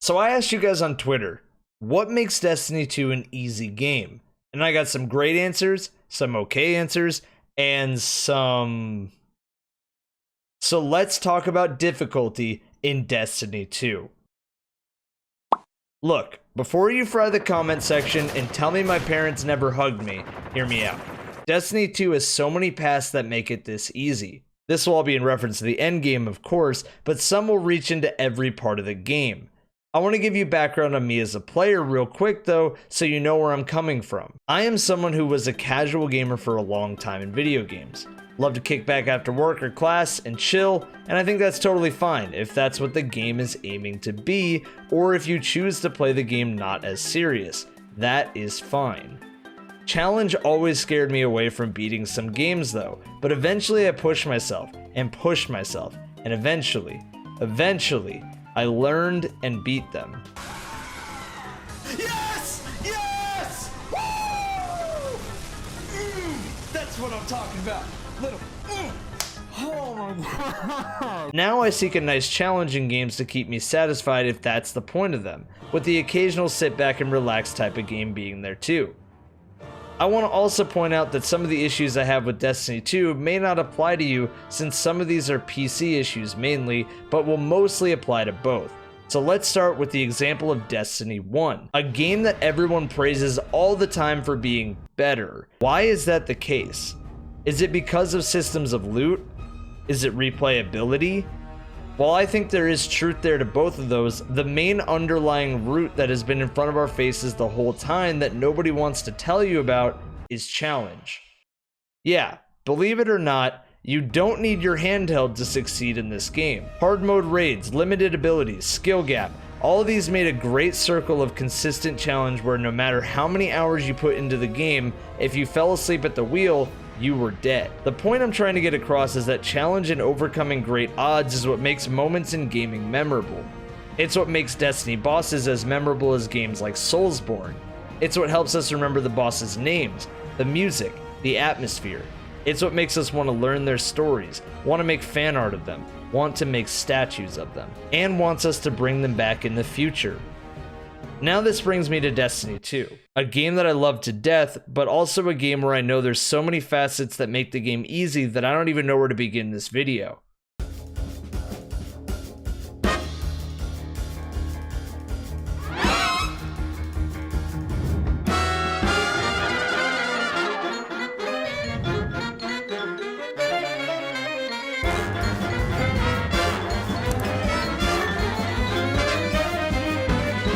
So I asked you guys on Twitter, what makes Destiny 2 an easy game? And I got some great answers, some okay answers, and some... So let's talk about difficulty in Destiny 2. Look, before you fry the comment section and tell me my parents never hugged me, hear me out. Destiny 2 has so many paths that make it this easy. This will all be in reference to the end game, of course, but some will reach into every part of the game. I want to give you background on me as a player real quick though, so you know where I'm coming from. I am someone who was a casual gamer for a long time in video games. Love to kick back after work or class and chill, and I think that's totally fine if that's what the game is aiming to be, or if you choose to play the game not as serious. That is fine. Challenge always scared me away from beating some games though, but eventually I pushed myself, and eventually, I learned and beat them. Yes! Yes! Woo! That's what I'm talking about. Little. Oh my god. Now I seek a nice challenge in games to keep me satisfied if that's the point of them, with the occasional sit back and relax type of game being there too. I want to also point out that some of the issues I have with Destiny 2 may not apply to you, since some of these are PC issues mainly, but will mostly apply to both. So let's start with the example of Destiny 1, a game that everyone praises all the time for being better. Why is that the case? Is it because of systems of loot? Is it replayability? While I think there is truth there to both of those, the main underlying root that has been in front of our faces the whole time that nobody wants to tell you about is challenge. Yeah, believe it or not, you don't need your handheld to succeed in this game. Hard mode raids, limited abilities, skill gap, all of these made a great circle of consistent challenge where no matter how many hours you put into the game, if you fell asleep at the wheel, you were dead. The point I'm trying to get across is that challenge and overcoming great odds is what makes moments in gaming memorable. It's what makes Destiny bosses as memorable as games like Soulsborne. It's what helps us remember the bosses' names, the music, the atmosphere. It's what makes us want to learn their stories, want to make fan art of them, want to make statues of them, and wants us to bring them back in the future. Now this brings me to Destiny 2, a game that I love to death, but also a game where I know there's so many facets that make the game easy that I don't even know where to begin this video.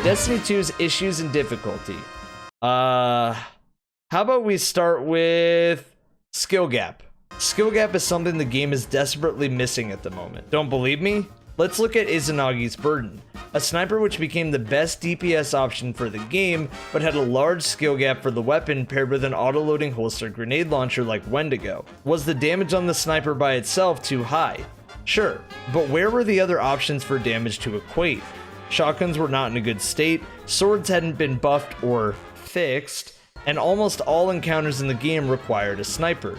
Destiny 2's issues and difficulty. How about we start with skill gap? Skill gap is something the game is desperately missing at the moment. Don't believe me? Let's look at Izanagi's Burden, a sniper which became the best DPS option for the game, but had a large skill gap for the weapon paired with an auto-loading holster grenade launcher like Wendigo. Was the damage on the sniper by itself too high? Sure, but where were the other options for damage to equate? Shotguns were not in a good state, swords hadn't been buffed or fixed, and almost all encounters in the game required a sniper,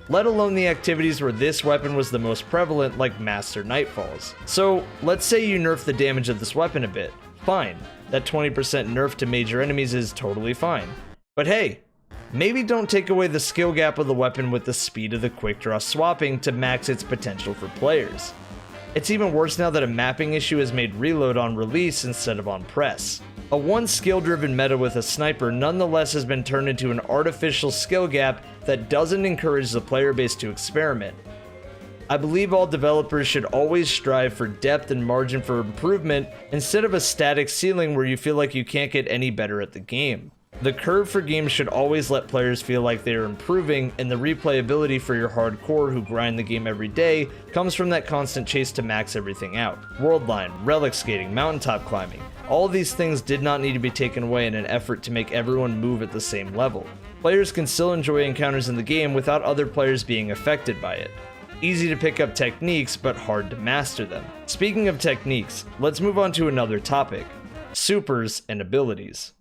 let alone the activities where this weapon was the most prevalent, like Master Nightfalls. So let's say you nerf the damage of this weapon a bit. Fine, that 20% nerf to major enemies is totally fine. But hey, maybe don't take away the skill gap of the weapon with the speed of the quick draw swapping to max its potential for players. It's even worse now that a mapping issue has made reload on release instead of on press. A one skill driven meta with a sniper nonetheless has been turned into an artificial skill gap that doesn't encourage the player base to experiment. I believe all developers should always strive for depth and margin for improvement instead of a static ceiling where you feel like you can't get any better at the game. The curve for games should always let players feel like they are improving, and the replayability for your hardcore who grind the game every day comes from that constant chase to max everything out. Worldline, relic skating, mountaintop climbing, all these things did not need to be taken away in an effort to make everyone move at the same level. Players can still enjoy encounters in the game without other players being affected by it. Easy to pick up techniques, but hard to master them. Speaking of techniques, let's move on to another topic: supers and abilities.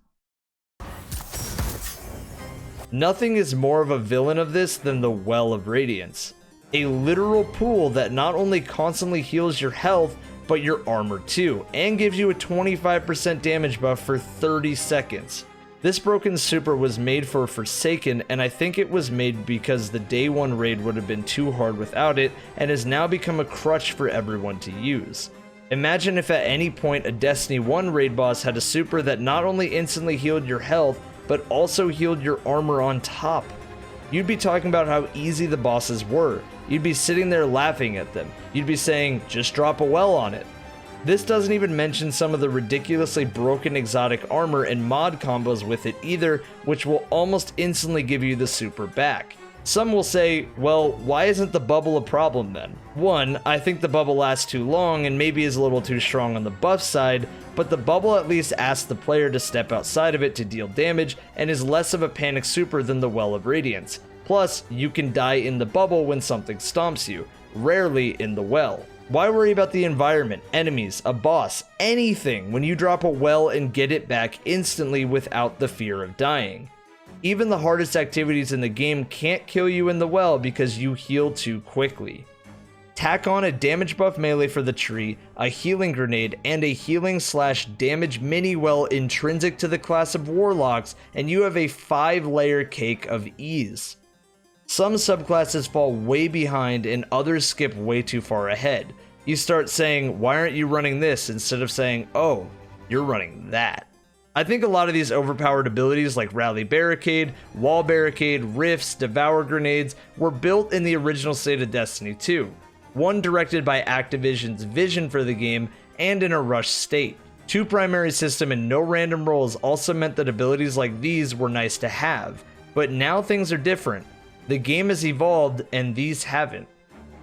Nothing is more of a villain of this than the Well of Radiance, a literal pool that not only constantly heals your health, but your armor too, and gives you a 25% damage buff for 30 seconds. This broken super was made for Forsaken, and I think it was made because the day 1 raid would have been too hard without it, and has now become a crutch for everyone to use. Imagine if at any point a Destiny 1 raid boss had a super that not only instantly healed your health, but also healed your armor on top. You'd be talking about how easy the bosses were. You'd be sitting there laughing at them. You'd be saying, just drop a well on it. This doesn't even mention some of the ridiculously broken exotic armor and mod combos with it either, which will almost instantly give you the super back. Some will say, well, why isn't the bubble a problem then? One, I think the bubble lasts too long and maybe is a little too strong on the buff side, but the bubble at least asks the player to step outside of it to deal damage and is less of a panic super than the Well of Radiance. Plus, you can die in the bubble when something stomps you, rarely in the well. Why worry about the environment, enemies, a boss, anything when you drop a well and get it back instantly without the fear of dying? Even the hardest activities in the game can't kill you in the well because you heal too quickly. Tack on a damage buff melee for the tree, a healing grenade, and a healing/damage mini well intrinsic to the class of warlocks, and you have a 5-layer cake of ease. Some subclasses fall way behind and others skip way too far ahead. You start saying, why aren't you running this, instead of saying, oh, you're running that. I think a lot of these overpowered abilities like Rally Barricade, Wall Barricade, Rifts, Devour Grenades were built in the original state of Destiny 2. One directed by Activision's vision for the game and in a rushed state. 2 primary system and no random rolls also meant that abilities like these were nice to have, but now things are different. The game has evolved and these haven't.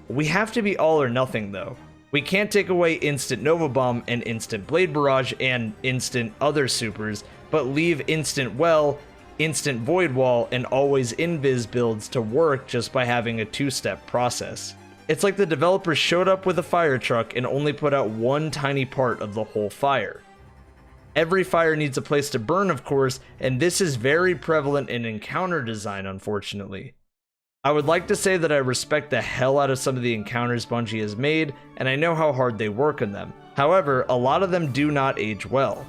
We have to be all or nothing though. We can't take away instant Nova Bomb and instant Blade Barrage and instant other supers, but leave instant Well, instant Void Wall, and always Invis builds to work just by having a 2-step process. It's like the developers showed up with a fire truck and only put out one tiny part of the whole fire. Every fire needs a place to burn, of course, and this is very prevalent in encounter design, unfortunately. I would like to say that I respect the hell out of some of the encounters Bungie has made, and I know how hard they work on them. However, a lot of them do not age well.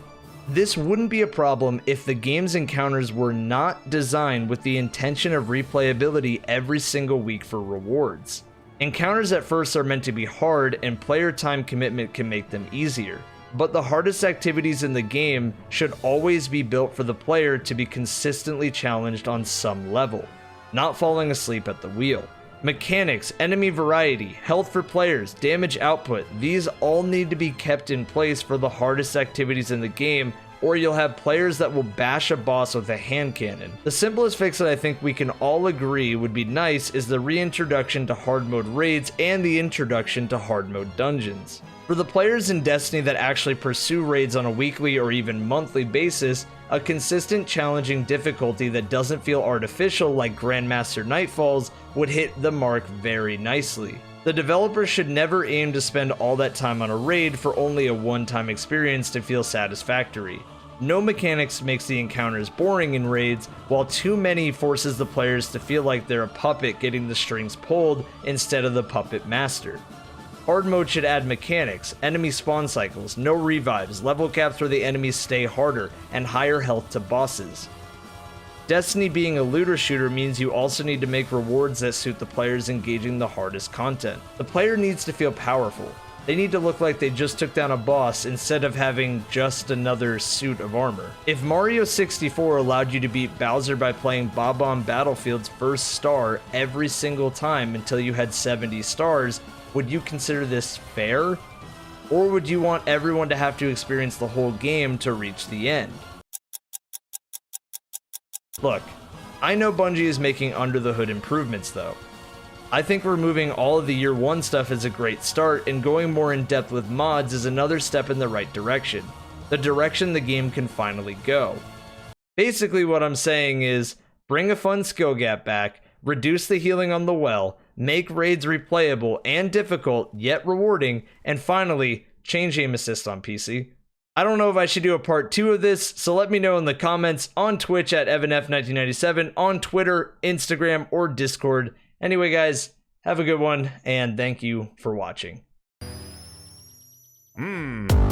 This wouldn't be a problem if the game's encounters were not designed with the intention of replayability every single week for rewards. Encounters at first are meant to be hard, and player time commitment can make them easier. But the hardest activities in the game should always be built for the player to be consistently challenged on some level, not falling asleep at the wheel. Mechanics, enemy variety, health for players, damage output, these all need to be kept in place for the hardest activities in the game, or you'll have players that will bash a boss with a hand cannon. The simplest fix that I think we can all agree would be nice is the reintroduction to hard mode raids and the introduction to hard mode dungeons. For the players in Destiny that actually pursue raids on a weekly or even monthly basis, a consistent challenging difficulty that doesn't feel artificial like Grandmaster Nightfalls would hit the mark very nicely. The developers should never aim to spend all that time on a raid for only a one-time experience to feel satisfactory. No mechanics makes the encounters boring in raids, while too many forces the players to feel like they're a puppet getting the strings pulled instead of the puppet master. Hard mode should add mechanics, enemy spawn cycles, no revives, level caps where the enemies stay harder, and higher health to bosses. Destiny being a looter shooter means you also need to make rewards that suit the players engaging the hardest content. The player needs to feel powerful. They need to look like they just took down a boss instead of having just another suit of armor. If Mario 64 allowed you to beat Bowser by playing Bob-omb Battlefield's first star every single time until you had 70 stars, would you consider this fair? Or would you want everyone to have to experience the whole game to reach the end? Look, I know Bungie is making under-the-hood improvements though. I think removing all of the year 1 stuff is a great start, and going more in depth with mods is another step in the right direction. The direction the game can finally go. Basically what I'm saying is, bring a fun skill gap back, reduce the healing on the well, make raids replayable and difficult, yet rewarding, and finally, change aim assist on PC. I don't know if I should do a part 2 of this, so let me know in the comments on Twitch at EvanF1997, on Twitter, Instagram, or Discord. Anyway guys, have a good one, and thank you for watching. Mmm.